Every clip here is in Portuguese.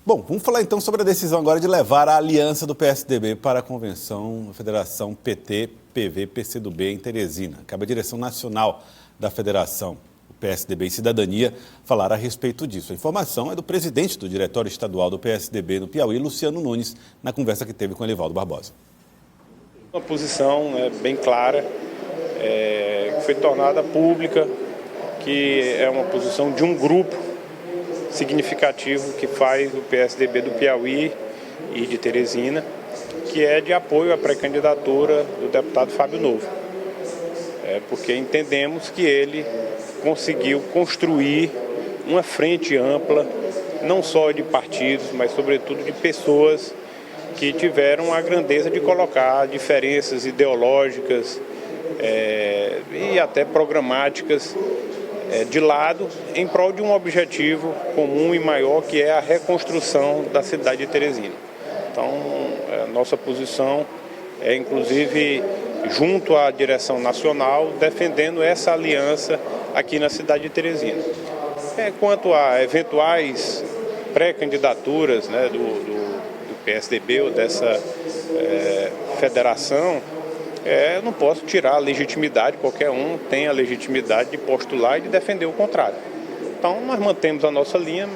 Bom, vamos falar então sobre a decisão agora de levar a aliança do PSDB para a convenção da Federação PT, PV, PCdoB em Teresina. Cabe à direção nacional da federação, o PSDB e Cidadania, falar a respeito disso. A informação é do presidente do Diretório Estadual do PSDB no Piauí, Luciano Nunes, na conversa que teve com Elivaldo Barbosa. Uma posição bem clara, que foi tornada pública, que é uma posição de um grupo significativo que faz o PSDB do Piauí e de Teresina, que é de apoio à pré-candidatura do deputado Fábio Novo. Porque entendemos que ele conseguiu construir uma frente ampla, não só de partidos, mas sobretudo de pessoas que tiveram a grandeza de colocar diferenças ideológicas e até programáticas de lado em prol de um objetivo comum e maior, que é a reconstrução da cidade de Teresina. Então, a nossa posição é, inclusive, junto à direção nacional, defendendo essa aliança aqui na cidade de Teresina. Quanto a eventuais pré-candidaturas do PSDB ou dessa federação, eu não posso tirar a legitimidade, qualquer um tem a legitimidade de postular e de defender o contrário. Então, nós mantemos a nossa linha,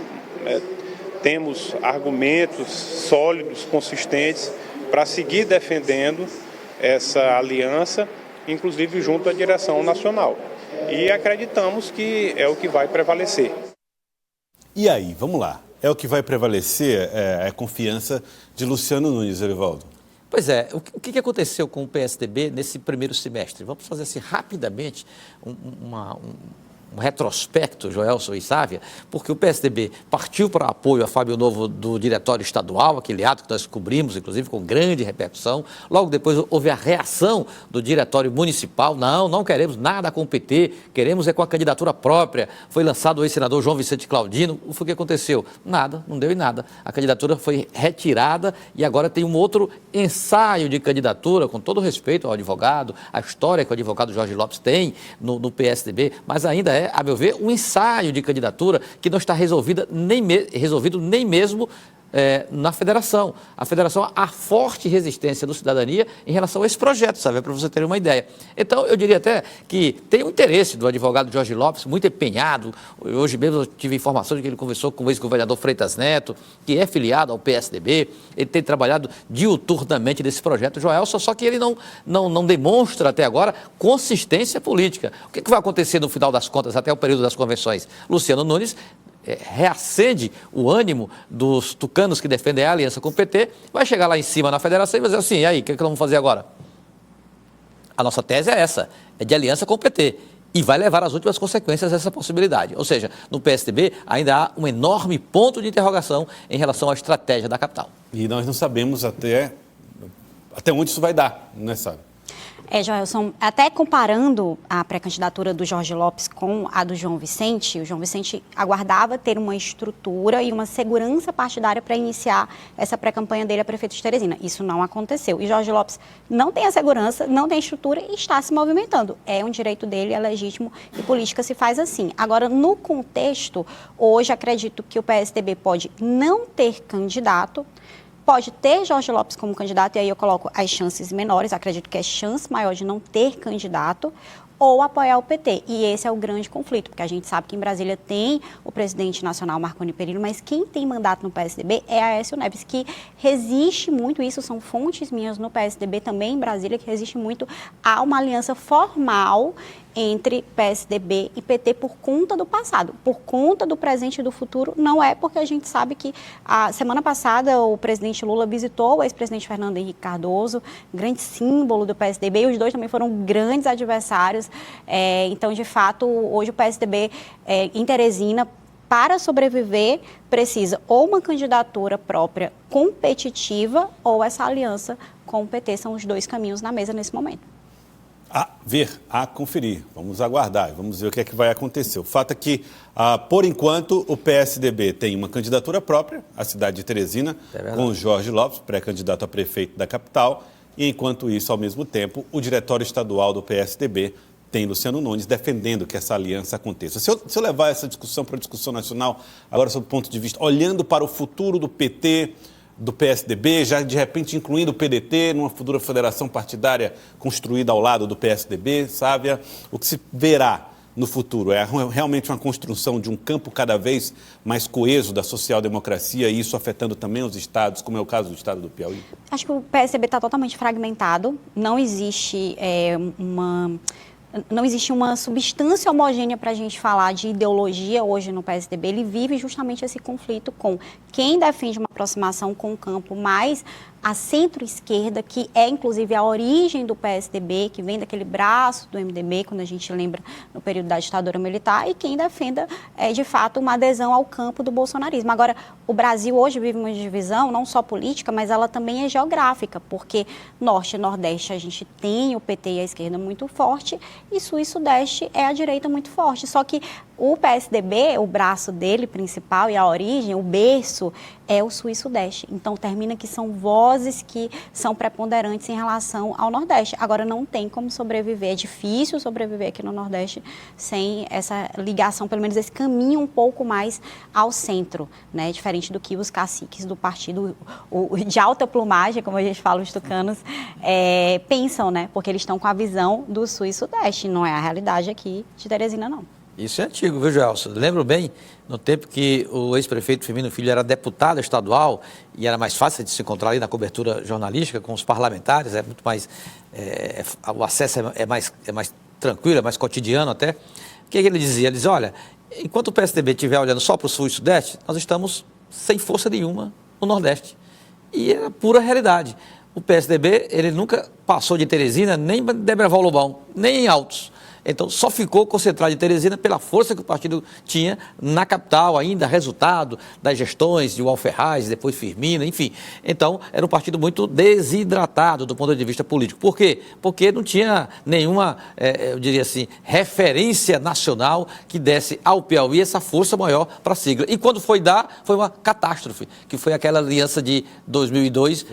temos argumentos sólidos, consistentes, para seguir defendendo essa aliança, inclusive junto à direção nacional. E acreditamos que é o que vai prevalecer. E aí, vamos lá. É o que vai prevalecer a confiança de Luciano Nunes, Elivaldo? Pois é, o que aconteceu com o PSDB nesse primeiro semestre? Vamos fazer assim rapidamente um retrospecto, Joelson e Sávia, porque o PSDB partiu para apoio a Fábio Novo do Diretório Estadual, aquele ato que nós cobrimos, inclusive, com grande repercussão. Logo depois houve a reação do Diretório Municipal. Não queremos nada com o PT, queremos com a candidatura própria. Foi lançado o ex-senador João Vicente Claudino. O que aconteceu? Nada, não deu em nada. A candidatura foi retirada e agora tem um outro ensaio de candidatura, com todo respeito ao advogado, a história que o advogado Jorge Lopes tem no PSDB, mas ainda a meu ver, um ensaio de candidatura que não está resolvido nem mesmo na federação. A federação há forte resistência do Cidadania em relação a esse projeto, sabe? Para você ter uma ideia. Então, eu diria até que tem um interesse do advogado Jorge Lopes, muito empenhado. Hoje mesmo eu tive informação de que ele conversou com o ex-governador Freitas Neto, que é filiado ao PSDB. Ele tem trabalhado diuturnamente nesse projeto, Joelson, só que ele não demonstra até agora consistência política. O que vai acontecer no final das contas, até o período das convenções? Luciano Nunes reacende o ânimo dos tucanos que defendem a aliança com o PT, vai chegar lá em cima na federação e vai dizer assim, e aí, o que nós vamos fazer agora? A nossa tese é essa, é de aliança com o PT, e vai levar às últimas consequências essa possibilidade. Ou seja, no PSDB ainda há um enorme ponto de interrogação em relação à estratégia da capital. E nós não sabemos até onde isso vai dar, não é, sabe? Joelson, até comparando a pré-candidatura do Jorge Lopes com a do João Vicente, o João Vicente aguardava ter uma estrutura e uma segurança partidária para iniciar essa pré-campanha dele a prefeito de Teresina. Isso não aconteceu. E Jorge Lopes não tem a segurança, não tem a estrutura e está se movimentando. É um direito dele, é legítimo e política se faz assim. Agora, no contexto, hoje acredito que o PSDB pode não ter candidato, pode ter Jorge Lopes como candidato, e aí eu coloco as chances menores, acredito que é chance maior de não ter candidato, ou apoiar o PT. E esse é o grande conflito, porque a gente sabe que em Brasília tem o presidente nacional, Marconi Perillo, mas quem tem mandato no PSDB é Aécio Neves, que resiste muito, isso são fontes minhas no PSDB, também em Brasília, que resiste muito a uma aliança formal entre PSDB e PT por conta do passado, por conta do presente e do futuro, não é, porque a gente sabe que a semana passada o presidente Lula visitou o ex-presidente Fernando Henrique Cardoso, grande símbolo do PSDB, e os dois também foram grandes adversários, então, de fato, hoje o PSDB em Teresina, para sobreviver, precisa ou uma candidatura própria competitiva ou essa aliança com o PT, são os dois caminhos na mesa nesse momento. A conferir. Vamos aguardar, vamos ver o que é que vai acontecer. O fato é que, por enquanto, o PSDB tem uma candidatura própria, a cidade de Teresina, com Jorge Lopes, pré-candidato a prefeito da capital, e enquanto isso, ao mesmo tempo, o Diretório Estadual do PSDB tem Luciano Nunes defendendo que essa aliança aconteça. Se eu levar essa discussão para a discussão nacional, agora sob o ponto de vista, olhando para o futuro do PT, do PSDB, já de repente incluindo o PDT numa futura federação partidária construída ao lado do PSDB, Sávia, o que se verá no futuro? É realmente uma construção de um campo cada vez mais coeso da social-democracia e isso afetando também os estados, como é o caso do estado do Piauí? Acho que o PSDB está totalmente fragmentado, não existe uma substância homogênea para a gente falar de ideologia hoje no PSDB. Ele vive justamente esse conflito com quem defende uma aproximação com o campo mais a centro-esquerda, que é inclusive a origem do PSDB, que vem daquele braço do MDB, quando a gente lembra no período da ditadura militar, e quem defenda, de fato, uma adesão ao campo do bolsonarismo. Agora, o Brasil hoje vive uma divisão, não só política, mas ela também é geográfica, porque Norte e Nordeste a gente tem o PT e a esquerda muito forte, e Sul e Sudeste é a direita muito forte. Só que o PSDB, o braço dele principal e a origem, o berço, é o Sul e Sudeste. Então, termina que são vozes que são preponderantes em relação ao Nordeste. Agora, não tem como sobreviver, é difícil sobreviver aqui no Nordeste sem essa ligação, pelo menos esse caminho um pouco mais ao centro, né? Diferente do que os caciques do partido de alta plumagem, como a gente fala, os tucanos, pensam, né? Porque eles estão com a visão do Sul e Sudeste, não é a realidade aqui de Teresina, não. Isso é antigo, viu, Joelson? Lembro bem, no tempo que o ex-prefeito Firmino Filho era deputado estadual e era mais fácil de se encontrar ali na cobertura jornalística com os parlamentares, é muito mais, o acesso é mais tranquilo, é mais cotidiano até. O que ele dizia? Ele dizia, olha, enquanto o PSDB estiver olhando só para o Sul e Sudeste, nós estamos sem força nenhuma no Nordeste. E era pura realidade. O PSDB, ele nunca passou de Teresina, nem de Debreval Lobão, nem em Altos. Então, só ficou concentrado em Teresina pela força que o partido tinha na capital ainda, resultado das gestões de Walter Ferraz, depois Firmino, enfim. Então, era um partido muito desidratado do ponto de vista político. Por quê? Porque não tinha nenhuma, eu diria assim, referência nacional que desse ao Piauí essa força maior para a sigla. E quando foi dar, foi uma catástrofe, que foi aquela aliança de 2002,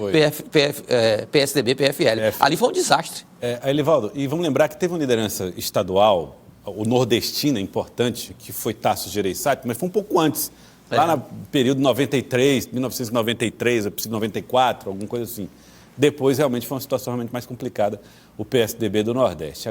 PSDB-PFL. Ali foi um desastre. Elivaldo, e vamos lembrar que teve uma liderança estadual, o nordestina importante, que foi Tasso Gereissati, mas foi um pouco antes, lá no período 93, 1993, 94, alguma coisa assim. Depois realmente foi uma situação realmente mais complicada, o PSDB do Nordeste.